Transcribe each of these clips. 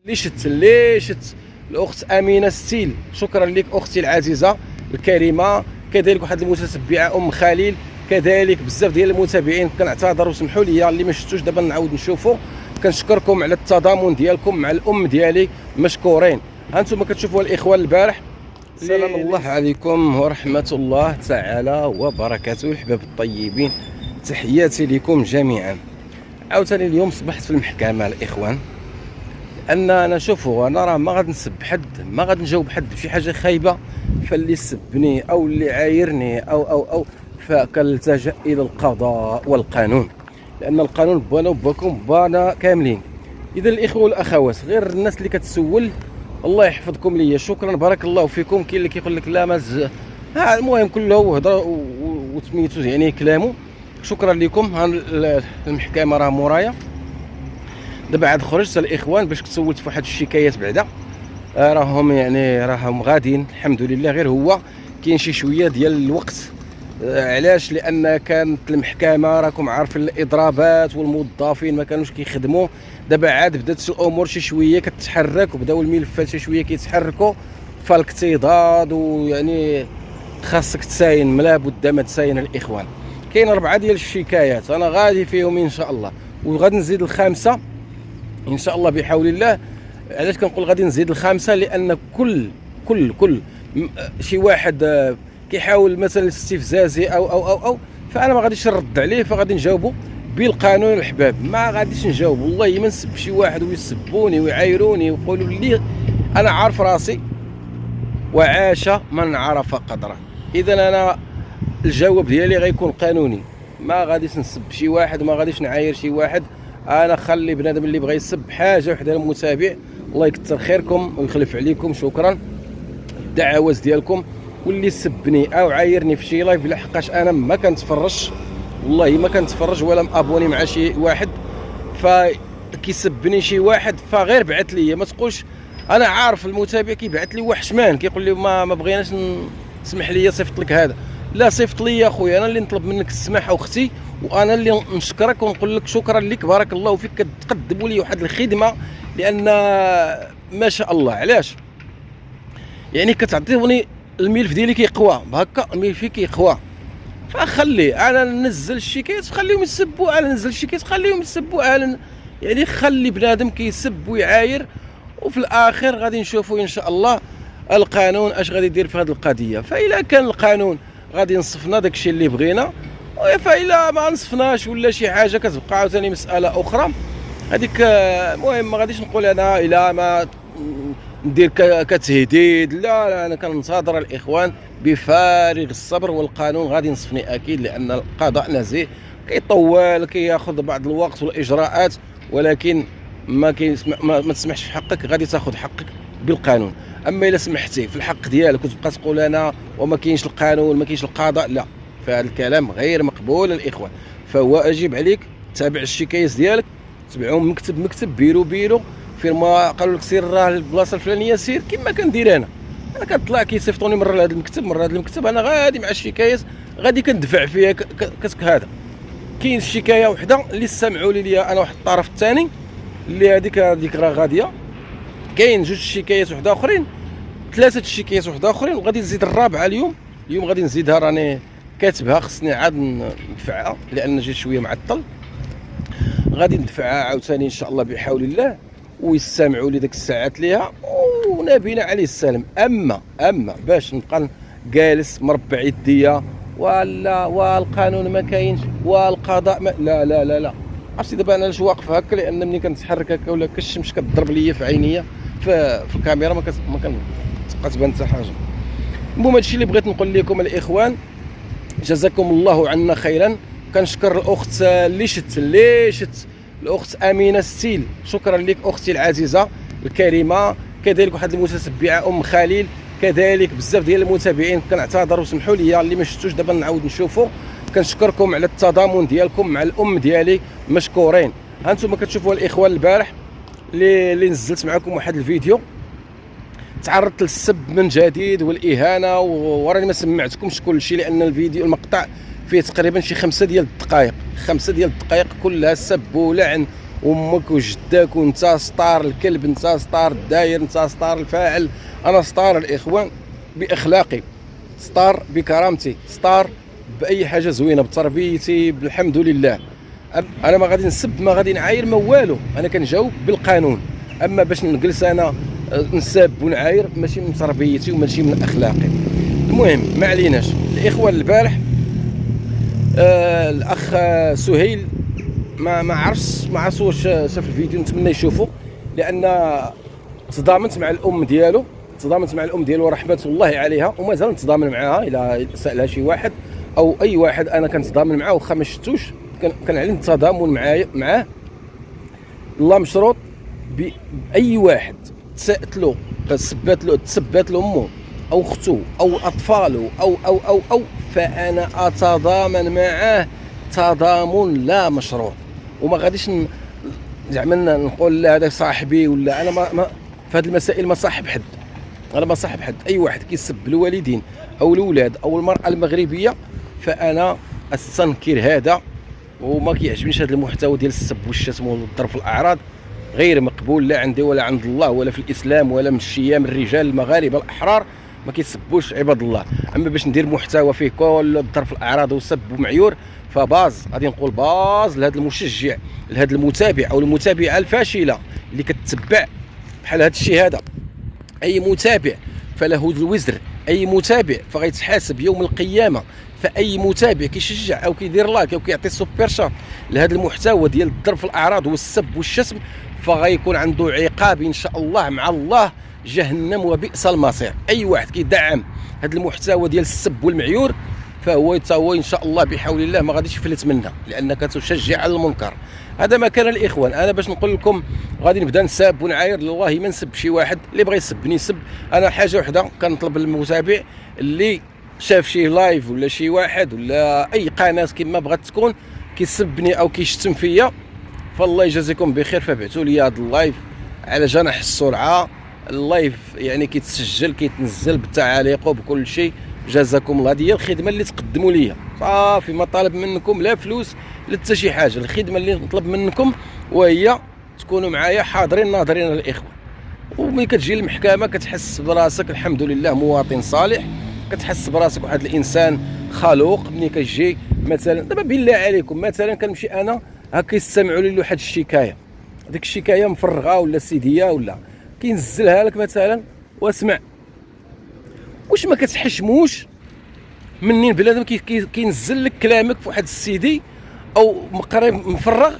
اللي شت الاخت امينه ستيل، شكرا لك اختي العزيزه الكريمه. كذلك واحد المتتبعه ام خليل، كذلك بزاف ديال المتابعين. كنعتذر وسمحوا لي اللي ما شفتوش، دابا نعاود نشوفوا. كنشكركم على التضامن ديالكم مع الام ديالي، مشكورين. هانتوما كتشوفوا الاخوان البارح. سلام الله عليكم ورحمه الله تعالى وبركاته الحباب الطيبين، تحياتي لكم جميعا. عاوتاني اليوم صبحت في المحكمه الاخوان، ان انا شوفوا انا راه ما غادي نسب حد، ما غادي نجاوب حد بشي حاجه خايبه. فاللي سبني او اللي عايرني او فكنلتجا الى القضاء والقانون، لان القانون بانا وباكم بانا كاملين. اذا الاخوه والاخوات، غير الناس اللي كتسول الله يحفظكم ليا، شكرا بارك الله فيكم. كاين اللي كيقول لك لا ما المهم كله هضره وسميتو يعني كلامه. شكرا لكم. ها المحكمه راه مورايا دابا، عاد خرجت الاخوان باش تسولت في واحد الشكايات بعدا. راهم غاديين الحمد لله. غير هو كاين شي شويه ديال الوقت. علاش؟ لان كانت المحكمه راكم عارفين الاضرابات والموظفين ما كانوش كيخدموا. دابا عاد بدات الامور شي شويه كتتحرك، وبداو الملفات شي شويه كيتحركوا. فالاكتضاد ويعني خاصك تساين، لا بد ما تساين الاخوان. كاين 4 ديال الشكايات انا غادي فيهم ان شاء الله، وغادي نزيد الخامسه ان شاء الله بحول الله. علاش كنقول غادي نزيد الخامسه؟ لان كل شي واحد كيحاول مثلا استفزازي او فانا ما غاديش نرد عليه، فغادي نجاوبه بالقانون الحباب. ما غاديش نجاوب والله ما نسب شي واحد ويسبوني ويعايروني ويقولوا لي. انا عارف راسي وعاش من عرف قدره. اذا انا الجواب ديالي غيكون قانوني، ما غاديش نسب شي واحد وما غاديش نعاير شي واحد. انا خلي بنادم اللي بغى يسب حاجه وحده المتابع، الله يكثر خيركم ويخلف عليكم، شكرا الدعوات ديالكم. واللي سبني او عايرني في شي لايف لحقاش انا ما كنتفرجش، والله ما كنتفرج ولا مابوني مع شي واحد، فكيسبني شي واحد فغير بعث لي. ما تقولش انا عارف المتابع كيبعث لي وحشمان كيقول لي ما بغيناش نسمح لي صيفط لك هذا. لا صيفط لي يا خويا، انا اللي نطلب منك السماح اختي، وانا اللي نشكرك ونقول لك شكرا لك بارك الله فيك، كتقدموا لي واحد الخدمه. لان ما شاء الله علاش يعني كتعطيوني الملف ديالي كيقوى هكا، الملف كيقوى. فخلي انا ننزل الشكايات خليهم يسبوا، انا ننزل الشكايات خليهم يسبوا. انا يعني خلي بنادم كيسب ويعاير، وفي الاخر غادي نشوفوا ان شاء الله القانون اش غادي يدير في هذه القضيه. فإلا كان القانون غادي ينصفنا داكشي اللي بغينا، فإلا ما نصفناش ولا شي حاجه كتبقى عاوتاني مساله اخرى. هذيك المهم ما غاديش نقول انا الى ما ندير كتهديد. لا انا كننتظر الاخوان بفارغ الصبر، والقانون غادي ينصفني اكيد، لان القضاء نزيه كيطول كياخذ بعض الوقت والاجراءات، ولكن ما تسمحش في حقك، غادي تاخذ حقك بالقانون. اما الا سمحتي في الحق ديالك وتبقى تقول انا وما كاينش القانون ما كاينش القضاء، لا، فهذا الكلام غير مقبول الاخوان. فهو اجب عليك تابع الشكايات ديالك، تبعهم مكتب بيرو فين ما قالوا لك سير راه البلاصه الفلانيه سير كما كندير انا كنطلع كيصيفطوني مره لهذا المكتب مره لهذا المكتب، انا غادي مع الشكايات غادي كندفع فيها هذا. كاين الشكايه وحده اللي سمعوا لي انا واحد الطرف الثاني اللي هذيك راه غاديه. كاين 2 شكايات وحده اخرين، 3 الشكايات وحده اخرين، وغادي نزيد الرابعه اليوم غادي نزيدها، راني كاتبها خصني عاد ندفعها لان جيت شويه معطل. غادي ندفعها عاوتاني ان شاء الله بحول الله، ويستمعوا لي ديك الساعات ليها ونبينا عليه السلام. اما باش نبقى جالس مربع يديا ولا والقانون ما كاينش والقضاء ما لا لا لا لا. عرفتي دابا انا علاش واقف هكا؟ لان ملي كنتحرك هكا ولا كالشمس كتضرب ليا في عينيا في الكاميرا ما كتبقى تبان حتى حاجه. المهم هادشي اللي بغيت نقول لكم الاخوان، جزاكم الله عنا خيرا. كنشكر الاخت اللي شت الاخت امينه ستيل، شكرا لك اختي العزيزه الكريمه. كذلك واحد المتتبعه ام خليل، كذلك بزاف ديال المتابعين. كنعتذر وسمحوا لي اللي ما شفتوش، دابا نعاود نشوفوا. كنشكركم على التضامن ديالكم مع الام ديالي، مشكورين. هانتوما كتشوفوا الاخوان البارح اللي نزلت معكم واحد الفيديو تعرضت للسب من جديد والاهانه، وراني ما سمعتكمش كل شيء لان الفيديو المقطع فيه تقريبا شي 5 ديال الدقائق كلها سب ولعن امك وجداك، وانت ستار الكلب، انت ستار الداير، انت ستار الفاعل. انا ستار الاخوان باخلاقي، ستار بكرامتي، ستار باي حاجه زوينه، بتربيتي، بالحمد لله. انا ما غادي نسب، ما غادي نعاير، ما والو، انا كنجاوب بالقانون. اما باش نجلس انا نسب ونعاير، ماشي من تربيتي وماشي من اخلاقي. المهم ما عليناش. الاخوان البارح الاخ سهيل ما عرفش واش شاف الفيديو، نتمنى يشوفه، لان تصدمت مع الام ديالو، رحمه الله عليها، ومازال نتضامن معها. الى سالها شي واحد او اي واحد انا كنتضامن معاه، واخا ما شفتوش كان عليه التضامن معاه الله مشروط. باي واحد تساءت له، تسبات له امه او اخته او اطفاله او فانا اتضامن معاه تضامن لا مشروط. وما غاديش زعما نقول لا هذا صاحبي ولا انا ما في هذه المسائل ما صاحب حد. انا ما صاحب حد. اي واحد كيسب الوالدين او الاولاد او المراه المغربيه فانا استنكر هذا، وما كيعجبنيش هذا المحتوى ديال السب والشتم والضرب في الاعراض. غير مقبول لا عندي ولا عند الله ولا في الاسلام ولا من الشيام. الرجال المغاربه الاحرار ما كيسبوش عباد الله. اما باش ندير محتوى فيه كل الضرب في الاعراض والسب ومعيور، فباز غادي نقول باز لهذا المشجع، لهذا المتابع او المتابعه الفاشله اللي كتتبع بحال هذا الشيء هذا. اي متابع فله الوزر، اي متابع فغيتحاسب يوم القيامه. فاي متابع كيشجع او كيدير لايك او كيعطي سوبر شات لهذا المحتوى ديال الضرب في الاعراض والسب والشتم، فغيكون عنده عقاب ان شاء الله مع الله، جهنم وبئس المصير. اي واحد كيدعم هذا المحتوى ديال السب والمعيور فهو ان شاء الله بحول الله ما غاديش يفلت منها، لانك تشجع على المنكر. هذا ما كان الاخوان. انا باش نقول لكم غادي نبدا نساب ونعاير، والله ما نسب شي واحد. اللي بغى يسبني يسب. انا حاجه وحده كنطلب المتابع اللي شاف شي لايف ولا شي واحد ولا اي قناه كما بغات تكون كيسبني او كيشتم فيا، فالله يجازيكم بخير، فبعثوا لي هذا اللايف على جناح السرعه. اللايف يعني كيتسجل كيتنزل بالتعاليق وبكل شيء. جزاكم الله. هذه هي الخدمه اللي تقدموا لي صافي. ما طالب منكم لا فلوس لا حتى شي حاجه. الخدمه اللي نطلب منكم وهي تكونوا معايا حاضرين ناظرين الاخوه. وملي كتجي المحكمه كتحس براسك الحمد لله مواطن صالح، كتحس براسك واحد الانسان خلوق. ملي كتجي مثلا دابا بالله عليكم مثلا كنمشي انا هكا يستمعوا لي واحد الشكايه، ديك الشكايه مفرغه ولا سيديه ولا كينزلها لك مثلا واسمع، واش ما كتحشموش منين بنادم كينزل لك كلامك في واحد السيدي او مقرب مفرغ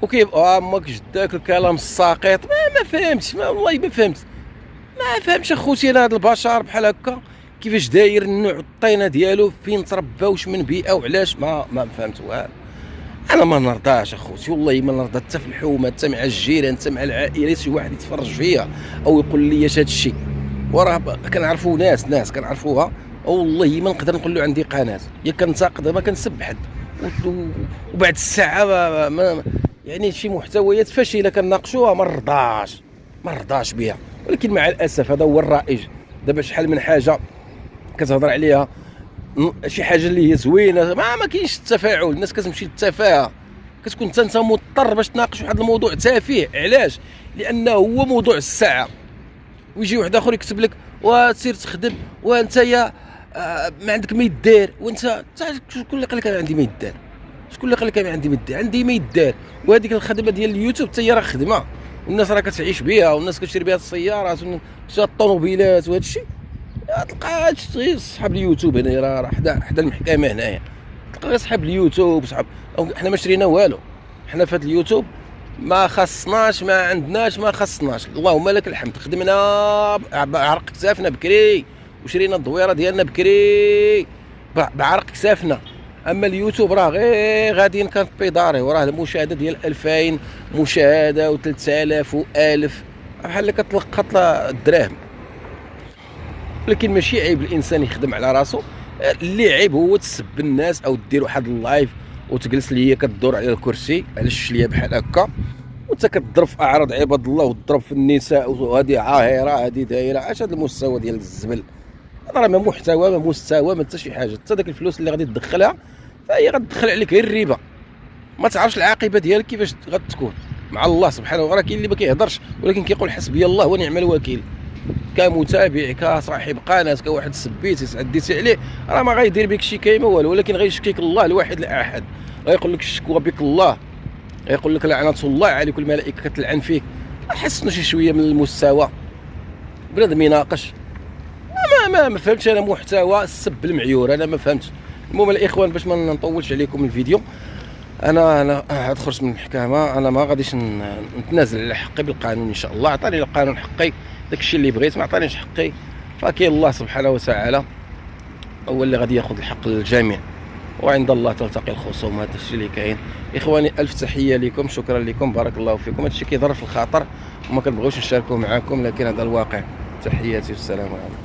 وكيبقى امك جداك الكلام الساقط؟ ما فهمتش، والله ما فهمتش اخوتي. انا هاد البشر بحال هكا كيفاش داير النوع الطينه ديالو، فين تربى، واش من بيئه وعلاش، ما فهمت والو. انا ما نرضاش اخوتي، والله ما نرضى حتى في الحومه، حتى مع الجيران، حتى مع العائله شي واحد يتفرج فيا او يقول لي اش هاد الشيء. وراه كنعرفوا ناس كنعرفوها، والله ما نقدر نقول له عندي قناه يا كنتقد ما كنسب حد. وبعد الساعه ما يعني شي محتويات فاشله كنناقشوها ما رضاش بها. ولكن مع الاسف هذا هو الرائج. دابا شحال من حاجه كتهضر عليها شي حاجه اللي هي زوينه ما كاينش التفاعل، الناس كتمشي للتفاهه، كتكون انت مضطر باش تناقش واحد الموضوع تافه. علاش؟ لانه هو موضوع الساعه. ويجي واحد اخر يكتب لك وتسير تخدم وانت يا ما عندك ما يدار، وانت شكون اللي قال لك انا عندي ما يدار؟ شكون اللي قال لك انا عندي ما يدار؟ عندي ما يدار. وهذيك الخدمه ديال اليوتيوب حتى هي راه خدمه، والناس راه كتعيش بها، والناس كتشري بها السيارات الطوموبيلات وهذا الشيء. تلقى غير صحاب اليوتيوب هنا راه حدا المحكمه هنايا، تلقى غير صحاب اليوتيوب صحاب. حنا ما شرينا والو، حنا في هذا اليوتيوب ما خصناش، ما عندناش، ما خصناش. اللهم لك الحمد. خدمنا بعرق كتافنا بكري، وشرينا الدويره ديالنا بكري بعرق كتافنا. اما اليوتيوب راه غير غادي كنطبي داري، وراه المشاهده ديال 2000 مشاهده و3000 و1000 بحال كتلقط الدراهم. لكن ماشي عيب الانسان يخدم على راسو. اللي عيب هو تسب الناس او دير واحد اللايف وتجلس لي كدور على الكرسي على الشليه بحال هكا، وانت كتضرب في اعراض عباد الله وتضرب في النساء، وهذه عاهره هذه دايره. اش هذا المستوى ديال الزبل؟ هذا راه ما محتوى ما مستوى ما حتى شي حاجه. حتى داك الفلوس اللي غادي تدخلها فهي غتدخل عليك غير الربا، ما تعرفش العاقبه ديالك كيفاش غتكون. مع الله سبحانه وتعالى. كاين اللي ما كيهضرش ولكن كيقول حسبي الله ونعم الوكيل. كمتابع كصاحب قناه كواحد سبيت تعديتي عليه راه ما غيدير بك شي كايمه والو، ولكن غيشكيك الله الواحد الاحد، غيقول لك الشكوى بك الله، غيقول لك لعنه الله عليك والملائكه كتلعن فيك. حسنوا شي شويه من المستوى، بنادم يناقش. ما فهمتش انا محتوى السب المعيور، انا ما فهمتش. المهم الاخوان باش ما نطولش عليكم الفيديو، انا عاد خرجت من المحكمه، انا ما غاديش نتنازل على حقي بالقانون ان شاء الله. عطاني القانون حقي، داكشي اللي بغيت، ما عطانيش حقي فكاين الله سبحانه وتعالى هو اللي غادي ياخذ الحق للجميع، وعند الله تلتقي الخصوم. هذا الشيء اللي كاين. اخواني الف تحيه لكم، شكرا لكم، بارك الله فيكم. هذا الشيء كيضر في الخاطر وما كنبغيوش نشاركوا معاكم، لكن هذا الواقع. تحياتي والسلام عليكم.